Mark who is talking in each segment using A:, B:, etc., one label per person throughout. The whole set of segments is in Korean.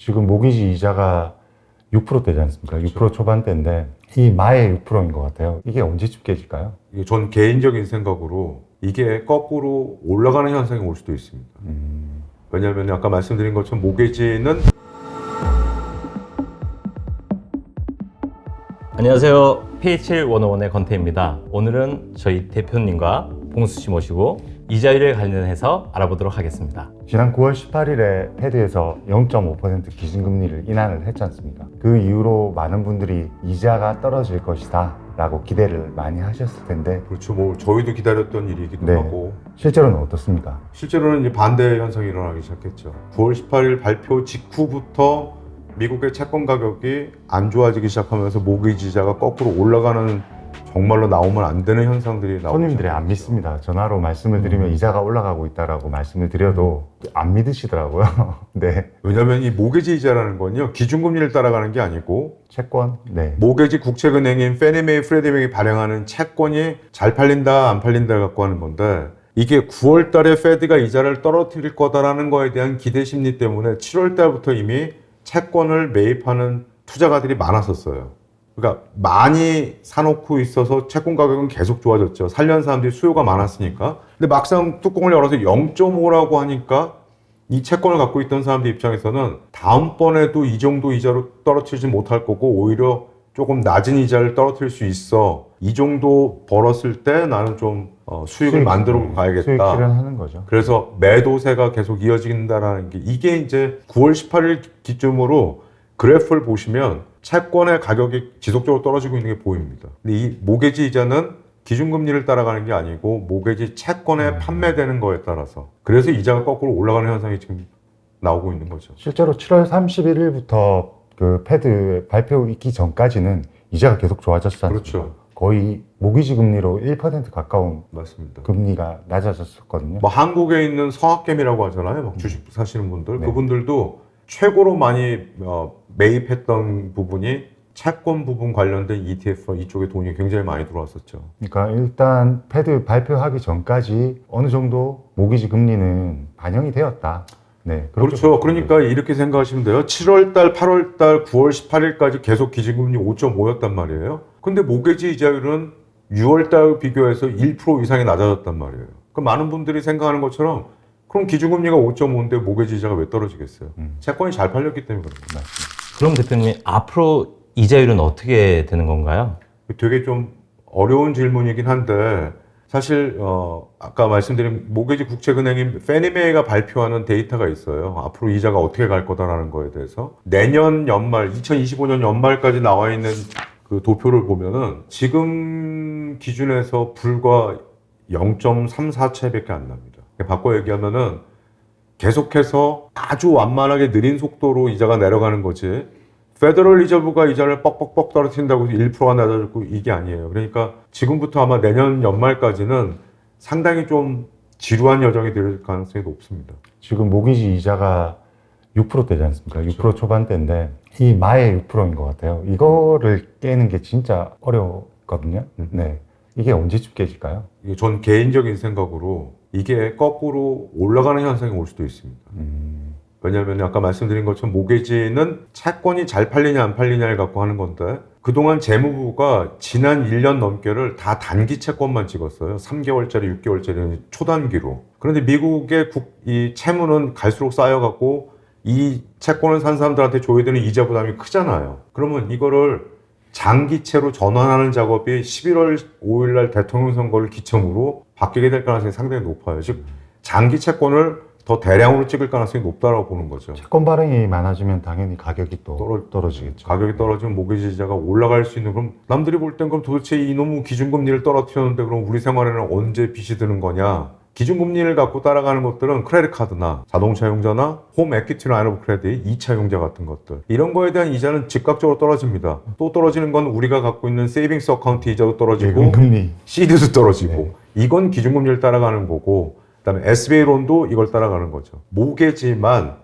A: 지금 모기지 이자가 6%대지 않습니까?
B: 그렇죠.
A: 6% 초반대인데 이 마의 6%인 것 같아요. 이게 언제쯤 깨질까요?
B: 이게 전 개인적인 생각으로 이게 거꾸로 올라가는 현상이 올 수도 있습니다. 왜냐하면 아까 말씀드린 것처럼 모기지는
C: 안녕하세요. PH101의 건태입니다. 오늘은 저희 대표님과 봉수 씨 모시고 이자율에 관련해서 알아보도록 하겠습니다.
A: 지난 9월 18일에 패드에서 0.5% 기준금리를 인하를 했지 않습니까? 그 이후로 많은 분들이 이자가 떨어질 것이다 라고 기대를 많이 하셨을 텐데
B: 그렇죠. 뭐 저희도 기다렸던 일이기도
A: 네.
B: 하고
A: 실제로는 어떻습니까?
B: 실제로는 이제 반대 현상이 일어나기 시작했죠. 9월 18일 발표 직후부터 미국의 채권 가격이 안 좋아지기 시작하면서 모기지 이자가 거꾸로 올라가는 정말로 나오면 안 되는 현상들이 나오고
A: 손님들이 안 믿습니다. 전화로 말씀을 드리면 이자가 올라가고 있다라고 말씀을 드려도 안 믿으시더라고요. 네.
B: 왜냐하면 이 모기지 이자라는 건요 기준금리를 따라가는 게 아니고
A: 채권? 네.
B: 모기지 국책은행인 페니메이 프레디맥이 발행하는 채권이 잘 팔린다 안 팔린다 갖고 하는 건데 이게 9월 달에 페드가 이자를 떨어뜨릴 거다라는 거에 대한 기대 심리 때문에 7월 달부터 이미 채권을 매입하는 투자가들이 많았었어요. 그러니까 많이 사놓고 있어서 채권 가격은 계속 좋아졌죠. 살려는 사람들이 수요가 많았으니까. 근데 막상 뚜껑을 열어서 0.5라고 하니까 이 채권을 갖고 있던 사람들 입장에서는 다음번에도 이 정도 이자로 떨어뜨리지 못할 거고 오히려 조금 낮은 이자를 떨어뜨릴 수 있어. 이 정도 벌었을 때 나는 좀 수익을 만들어 가야겠다.
A: 수익 실현하는 거죠.
B: 그래서 매도세가 계속 이어진다라는 게 이게 이제 9월 18일 기점으로 그래프를 보시면 채권의 가격이 지속적으로 떨어지고 있는 게 보입니다. 근데 이 모기지 이자는 기준금리를 따라가는 게 아니고 모기지 채권에 판매되는 거에 따라서 그래서 이자가 거꾸로 올라가는 현상이 지금 나오고 있는 거죠.
A: 실제로 7월 31일부터 그 패드 발표 있기 전까지는 이자가 계속 좋아졌지 않습니까?
B: 그렇죠.
A: 거의 모기지 금리로 1% 가까운
B: 맞습니다.
A: 금리가 낮아졌었거든요.
B: 뭐 한국에 있는 성학개미라고 하잖아요. 막 주식 사시는 분들.
A: 네.
B: 그분들도 최고로 많이 매입했던 부분이 채권 부분 관련된 ETF 이쪽에 돈이 굉장히 많이 들어왔었죠.
A: 그러니까 일단 패드 발표하기 전까지 어느 정도 모기지 금리는 반영이 되었다. 네, 그렇게
B: 그렇죠.
A: 보시면
B: 그러니까 이렇게 생각하시면 돼요. 7월달, 8월달, 9월 18일까지 계속 기준금리 5.5였단 말이에요. 근데 모기지 이자율은 6월달 비교해서 1% 이상이 낮아졌단 말이에요. 그럼 많은 분들이 생각하는 것처럼 그럼 기준금리가 5.5인데 모기지 이자가 왜 떨어지겠어요? 채권이 잘 팔렸기 때문에 그런 거예요.
C: 그럼 대표님 앞으로 이자율은 어떻게 되는 건가요?
B: 되게 좀 어려운 질문이긴 한데 사실 아까 말씀드린 모기지 국책은행인 페니메이가 발표하는 데이터가 있어요. 앞으로 이자가 어떻게 갈 거다라는 거에 대해서 내년 연말 2025년 연말까지 나와 있는 그 도표를 보면은 지금 기준에서 불과 0.34채밖에 안 납니다. 바꿔 얘기하면은 계속해서 아주 완만하게 느린 속도로 이자가 내려가는 거지 페더럴 리저브가 이자를 뻑뻑뻑 떨어뜨린다고 해서 1%가 낮아졌고 이게 아니에요. 그러니까 지금부터 아마 내년 연말까지는 상당히 좀 지루한 여정이 될 가능성이 높습니다.
A: 지금 모기지 이자가 6%대지 않습니까? 6% 초반대인데 이 마의 6%인 것 같아요. 이거를 깨는 게 진짜 어려웠거든요. 네, 이게 언제쯤 깨질까요?
B: 이게 전 개인적인 생각으로 이게 거꾸로 올라가는 현상이 올 수도 있습니다. 왜냐하면 아까 말씀드린 것처럼 모기지는 채권이 잘 팔리냐 안 팔리냐를 갖고 하는 건데 그동안 재무부가 지난 1년 넘게를 다 단기 채권만 찍었어요. 3개월짜리, 6개월짜리 초단기로. 그런데 미국의 이 채무는 갈수록 쌓여갖고 이 채권을 산 사람들한테 줘야 되는 이자 부담이 크잖아요. 그러면 이거를 장기채로 전환하는 작업이 11월 5일 날 대통령 선거를 기점으로 바뀌게 될 가능성이 상당히 높아요. 즉 장기 채권을 더 대량으로 찍을 가능성이 높다고 보는 거죠.
A: 채권 발행이 많아지면 당연히 가격이 또 떨어지겠죠.
B: 가격이 떨어지면 모기지 이자가 올라갈 수 있는 그럼 남들이 볼 땐 그럼 도대체 이놈의 기준금리를 떨어뜨렸는데 그럼 우리 생활에는 언제 빚이 드는 거냐? 기준금리를 갖고 따라가는 것들은 크레딧 카드나 자동차 융자나 홈 에퀴티 라인 오브 크레딧, 2차 융자 같은 것들 이런 거에 대한 이자는 즉각적으로 떨어집니다. 또 떨어지는 건 우리가 갖고 있는 세이빙스 어카운트 이자도 떨어지고
A: 예금금리
B: CD도 떨어지고
A: 네.
B: 이건 기준금리를 따라가는 거고 그다음에 SBA론도 이걸 따라가는 거죠. 모기지만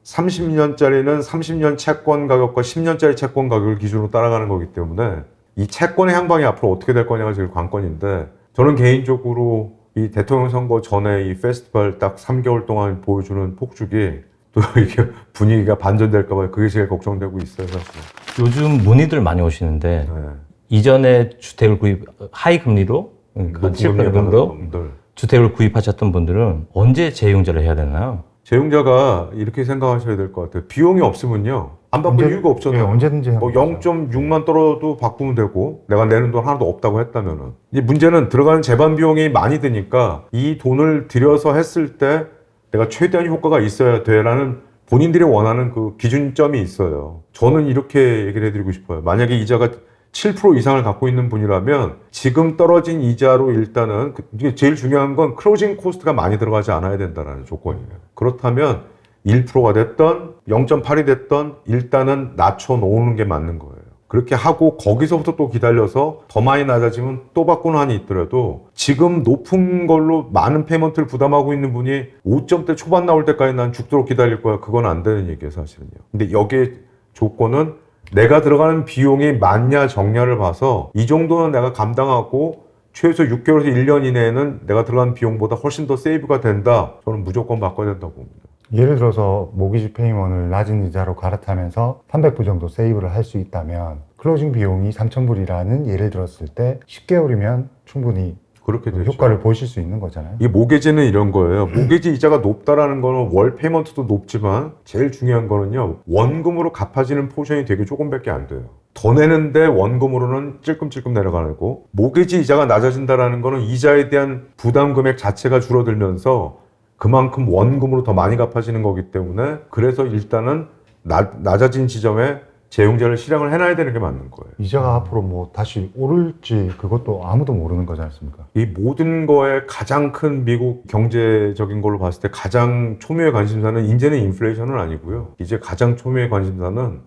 B: 30년짜리는 30년 채권 가격과 10년짜리 채권 가격을 기준으로 따라가는 거기 때문에 이 채권의 향방이 앞으로 어떻게 될 거냐가 제일 관건인데 저는 개인적으로 이 대통령 선거 전에 이 페스티벌 딱 3개월 동안 보여주는 폭죽이 또 이게 분위기가 반전될까봐 그게 제일 걱정되고 있어요, 사실.
C: 요즘 문의들 많이 오시는데
B: 네.
C: 이전에 주택을 구입 하이 금리로 그러니까 7%로
B: 분들.
C: 주택을 구입하셨던 분들은 언제 재용자를 해야 되나요?
B: 재용자가 이렇게 생각하셔야 될 것 같아요. 비용이 없으면요. 안 바꿀 이유가 없잖아요.
A: 예, 언제든지
B: 뭐
A: 해보죠.
B: 0.6만 떨어도 바꾸면 되고 내가 내는 돈 하나도 없다고 했다면은 이제 문제는 들어가는 재반 비용이 많이 드니까 이 돈을 들여서 했을 때 내가 최대한 효과가 있어야 돼라는 본인들이 원하는 그 기준점이 있어요. 저는 이렇게 얘기를 해드리고 싶어요. 만약에 이자가 7% 이상을 갖고 있는 분이라면 지금 떨어진 이자로 일단은 이게 제일 중요한 건 클로징 코스트가 많이 들어가지 않아야 된다는 조건이에요. 그렇다면 1%가 됐던 0.8이 됐던 일단은 낮춰놓는 게 맞는 거예요. 그렇게 하고 거기서부터 또 기다려서 더 많이 낮아지면 또 바꾸는 한이 있더라도 지금 높은 걸로 많은 페이먼트를 부담하고 있는 분이 5점대 초반 나올 때까지 난 죽도록 기다릴 거야. 그건 안 되는 얘기예요, 사실은요. 근데 여기에 조건은 내가 들어가는 비용이 맞냐 적냐를 봐서 이 정도는 내가 감당하고 최소 6개월에서 1년 이내에는 내가 들어가는 비용보다 훨씬 더 세이브가 된다. 저는 무조건 바꿔야 된다고 봅니다.
A: 예를 들어서 모기지 페이먼을 낮은 이자로 갈아타면서 300불 정도 세이브를 할 수 있다면 클로징 비용이 3,000불이라는 예를 들었을 때 10개월이면 충분히
B: 그렇게 되죠.
A: 효과를 보실 수 있는 거잖아요.
B: 이 모기지는 이런 거예요. 모기지 이자가 높다라는 거는 월 페이먼트도 높지만 제일 중요한 거는요. 원금으로 갚아지는 포션이 되게 조금밖에 안 돼요. 더 내는데 원금으로는 찔끔찔끔 내려가고 모기지 이자가 낮아진다라는 거는 이자에 대한 부담 금액 자체가 줄어들면서 그만큼 원금으로 더 많이 갚아지는 거기 때문에 그래서 일단은 낮아진 지점에 재용자를 실행을 해놔야 되는 게 맞는 거예요.
A: 이자가 앞으로 뭐 다시 오를지 그것도 아무도 모르는 거지 않습니까?
B: 이 모든 거에 가장 큰 미국 경제적인 걸로 봤을 때 가장 초미의 관심사는 이제는 인플레이션은 아니고요. 이제 가장 초미의 관심사는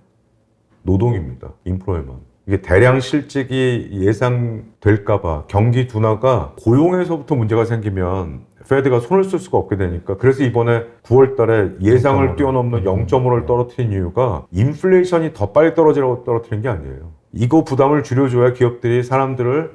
B: 노동입니다. 인플로이먼. 이게 대량 실직이 예상될까봐 경기 둔화가 고용에서부터 문제가 생기면 페드가 손을 쓸 수가 없게 되니까 그래서 이번에 9월 달에 예상을
A: 0.5를.
B: 뛰어넘는 0.5를 떨어뜨린 이유가 인플레이션이 더 빨리 떨어지라고 떨어뜨린 게 아니에요. 이거 부담을 줄여줘야 기업들이 사람들을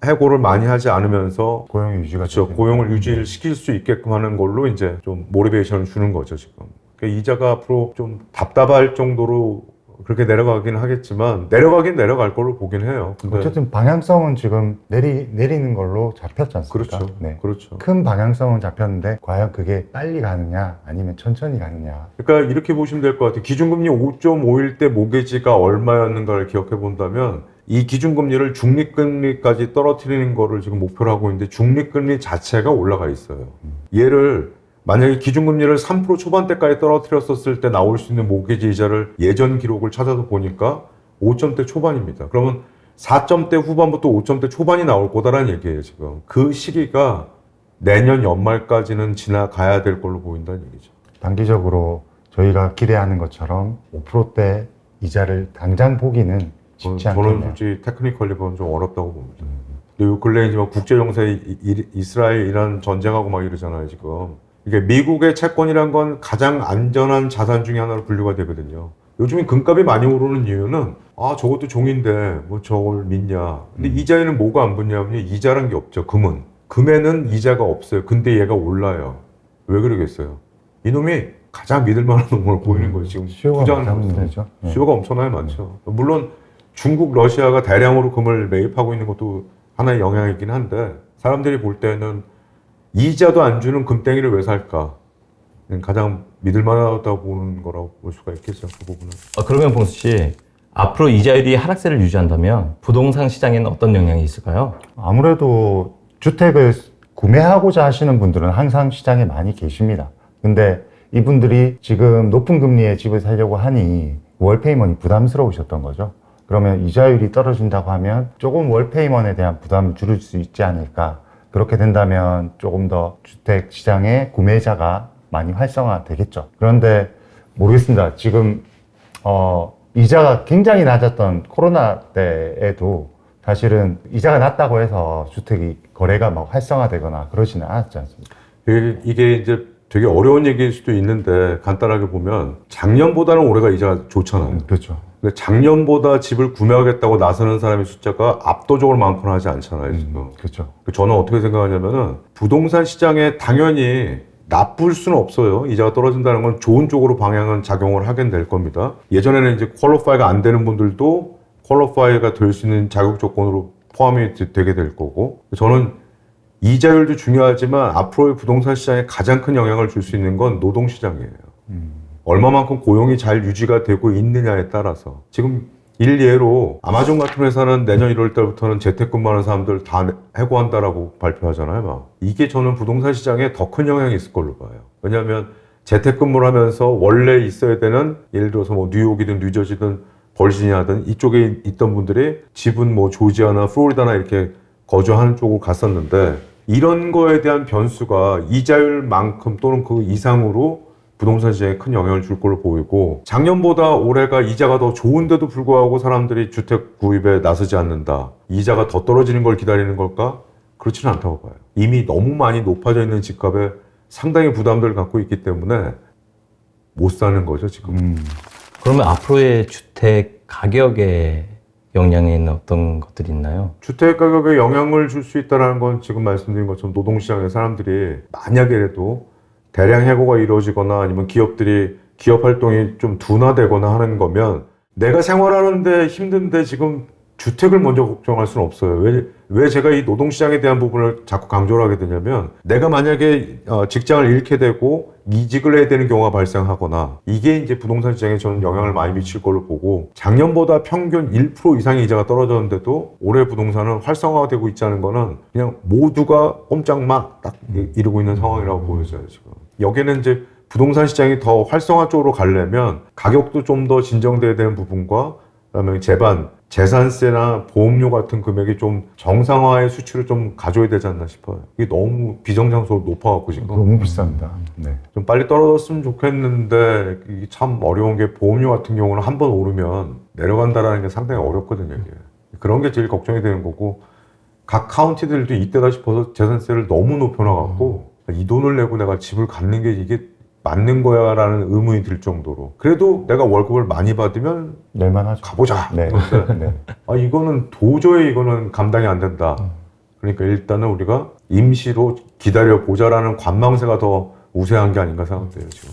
B: 해고를 많이 하지 않으면서
A: 고용 유지가
B: 그렇죠.
A: 되는
B: 고용을
A: 거예요.
B: 유지를 시킬 수 있게끔 하는 걸로 이제 좀 모티베이션을 주는 거죠, 지금. 그러니까 이자가 앞으로 좀 답답할 정도로 그렇게 내려가긴 하겠지만 내려가긴 내려갈 걸로 보긴 해요. 근데
A: 어쨌든 방향성은 지금 내리는 걸로 잡혔지 않습니까?
B: 그렇죠.
A: 네.
B: 그렇죠.
A: 큰 방향성은 잡혔는데 과연 그게 빨리 가느냐 아니면 천천히 가느냐.
B: 그러니까 이렇게 보시면 될 것 같아요. 기준금리 5.5일 때 모기지가 얼마였는가를 기억해 본다면 이 기준금리를 중립금리까지 떨어뜨리는 거를 지금 목표로 하고 있는데 중립금리 자체가 올라가 있어요. 얘를 만약에 기준금리를 3% 초반대까지 떨어뜨렸었을 때 나올 수 있는 모기지 이자를 예전 기록을 찾아서 보니까 5점대 초반입니다. 그러면 4점대 후반부터 5점대 초반이 나올 거다라는 얘기예요, 지금. 그 시기가 내년 연말까지는 지나가야 될 걸로 보인다는 얘기죠.
A: 단기적으로 저희가 기대하는 것처럼 5%대 이자를 당장 보기는 쉽지
B: 저는
A: 않겠네요.
B: 솔직히 테크니컬리 보면 좀 어렵다고 봅니다. 근데 요 근래 이제 막 국제정세 이스라엘 이란 전쟁하고 막 이러잖아요, 지금. 이게 미국의 채권이란 건 가장 안전한 자산 중에 하나로 분류가 되거든요. 요즘에 금값이 많이 오르는 이유는 저것도 종인데 뭐 저걸 믿냐. 근데 이자에는 뭐가 안 붙냐면 이자란 게 없죠. 금에는 이자가 없어요. 근데 얘가 올라요. 왜 그러겠어요? 이놈이 가장 믿을 만한 놈으로 보이는 거예요. 지금
A: 수요가
B: 투자하는
A: 많다는
B: 거죠.
A: 문제죠. 네.
B: 수요가 엄청나게 많죠. 물론 중국, 러시아가 대량으로 금을 매입하고 있는 것도 하나의 영향이긴 한데 사람들이 볼 때는 이자도 안 주는 금땡이를 왜 살까? 가장 믿을 만하다고 보는 거라고 볼 수가 있겠죠. 그 부분은.
C: 그러면 봉수 씨, 앞으로 이자율이 하락세를 유지한다면 부동산 시장에는 어떤 영향이 있을까요?
A: 아무래도 주택을 구매하고자 하시는 분들은 항상 시장에 많이 계십니다. 근데 이분들이 지금 높은 금리의 집을 사려고 하니 월페이먼이 부담스러우셨던 거죠. 그러면 이자율이 떨어진다고 하면 조금 월페이먼에 대한 부담을 줄일 수 있지 않을까. 그렇게 된다면 조금 더 주택 시장의 구매자가 많이 활성화되겠죠. 그런데 모르겠습니다. 지금 이자가 굉장히 낮았던 코로나 때에도 사실은 이자가 낮다고 해서 주택이 거래가 막 활성화되거나 그러지는 않았지 않습니까?
B: 이게 이제 되게 어려운 얘기일 수도 있는데 간단하게 보면 작년보다는 올해가 이자가 좋잖아요.
A: 그렇죠.
B: 근데 작년보다 집을 구매하겠다고 나서는 사람의 숫자가 압도적으로 많거나 하지 않잖아요, 지금.
A: 그렇죠.
B: 저는 어떻게 생각하냐면은 부동산 시장에 당연히 나쁠 수는 없어요. 이자가 떨어진다는 건 좋은 쪽으로 방향은 작용을 하게 될 겁니다. 예전에는 이제 퀄리파이가 안 되는 분들도 퀄리파이가 될 수 있는 자격 조건으로 포함이 되게 될 거고, 저는 이자율도 중요하지만 앞으로의 부동산 시장에 가장 큰 영향을 줄 수 있는 건 노동 시장이에요. 얼마만큼 고용이 잘 유지가 되고 있느냐에 따라서. 지금 일례로 아마존 같은 회사는 내년 1월 달부터는 재택근무하는 사람들 다 해고한다라고 발표하잖아요. 막. 이게 저는 부동산 시장에 더 큰 영향이 있을 걸로 봐요. 왜냐하면 재택근무를 하면서 원래 있어야 되는, 예를 들어서 뭐 뉴욕이든 뉴저지든 버지니아든 이쪽에 있던 분들이 집은 뭐 조지아나 플로리다나 이렇게 거주하는 쪽으로 갔었는데, 이런 거에 대한 변수가 이자율만큼 또는 그 이상으로 부동산 시장에 큰 영향을 줄 걸로 보이고, 작년보다 올해가 이자가 더 좋은데도 불구하고 사람들이 주택 구입에 나서지 않는다. 이자가 더 떨어지는 걸 기다리는 걸까? 그렇지는 않다고 봐요. 이미 너무 많이 높아져 있는 집값에 상당히 부담들을 갖고 있기 때문에 못 사는 거죠, 지금.
C: 그러면 앞으로의 주택 가격에 영향이 있는 어떤 것들이 있나요?
B: 주택 가격에 영향을 줄 수 있다는 건 지금 말씀드린 것처럼 노동시장의 사람들이 만약에라도 대량 해고가 이루어지거나 아니면 기업들이 기업 활동이 좀 둔화되거나 하는 거면, 내가 생활하는데 힘든데 지금 주택을 먼저 걱정할 수는 없어요. 왜 제가 이 노동시장에 대한 부분을 자꾸 강조를 하게 되냐면, 내가 만약에 직장을 잃게 되고 이직을 해야 되는 경우가 발생하거나, 이게 이제 부동산 시장에 저는 영향을 많이 미칠 걸로 보고, 작년보다 평균 1% 이상의 이자가 떨어졌는데도 올해 부동산은 활성화되고 있지 않은 거는 그냥 모두가 꼼짝마 딱 이루고 있는 상황이라고 보여져요, 지금. 여기는 이제 부동산 시장이 더 활성화 쪽으로 가려면 가격도 좀 더 진정돼야 되는 부분과, 그다음에 재산세나 보험료 같은 금액이 좀 정상화의 수치를 좀 가져야 되지 않나 싶어요. 이게 너무 비정상적으로 높아갖고 지금.
A: 너무 비쌉니다. 네.
B: 좀 빨리 떨어졌으면 좋겠는데, 이게 참 어려운 게, 보험료 같은 경우는 한번 오르면 내려간다라는 게 상당히 어렵거든요, 이게. 그런 게 제일 걱정이 되는 거고, 각 카운티들도 이때다 싶어서 재산세를 너무 높여놔갖고, 이 돈을 내고 내가 집을 갖는 게 이게 맞는 거야 라는 의문이 들 정도로. 그래도 내가 월급을 많이 받으면
A: 낼만하죠.
B: 가보자.
A: 네.
B: 그런데
A: 네.
B: 이거는 도저히 이거는 감당이 안 된다. 그러니까 일단은 우리가 임시로 기다려보자라는 관망세가 더 우세한 게 아닌가 생각돼요, 지금.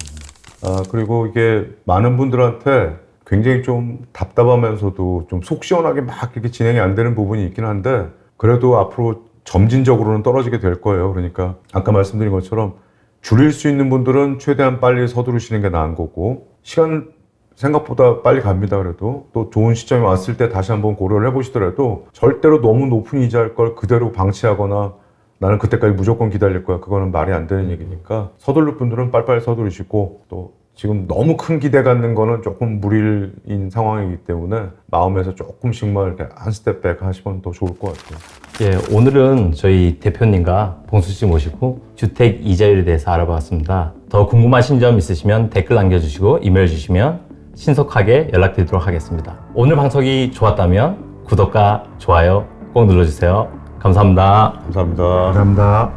B: 그리고 이게 많은 분들한테 굉장히 좀 답답하면서도 좀 속 시원하게 막 이렇게 진행이 안 되는 부분이 있긴 한데, 그래도 앞으로 점진적으로는 떨어지게 될 거예요. 그러니까 아까 말씀드린 것처럼 줄일 수 있는 분들은 최대한 빨리 서두르시는 게 나은 거고, 시간 생각보다 빨리 갑니다. 그래도 또 좋은 시점이 왔을 때 다시 한번 고려를 해보시더라도, 절대로 너무 높은 이자일 걸 그대로 방치하거나 나는 그때까지 무조건 기다릴 거야, 그거는 말이 안 되는 얘기니까 서두를 분들은 빨리빨리 서두르시고, 또 지금 너무 큰 기대 갖는 거는 조금 무리인 상황이기 때문에 마음에서 조금씩만 이렇게 한 스텝 백 하시면 더 좋을 것 같아요.
C: 예, 오늘은 저희 대표님과 봉수 씨 모시고 주택 이자율에 대해서 알아봤습니다. 더 궁금하신 점 있으시면 댓글 남겨주시고 이메일 주시면 신속하게 연락드리도록 하겠습니다. 오늘 방송이 좋았다면 구독과 좋아요 꼭 눌러주세요. 감사합니다.
B: 감사합니다.
A: 감사합니다.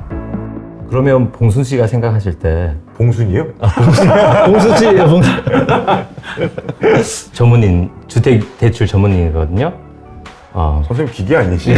C: 그러면 봉순 씨가 생각하실 때
B: 봉순이요?
C: 봉순 씨 전문인, 주택 대출 전문인이거든요.
B: 선생님 기계 아니시죠?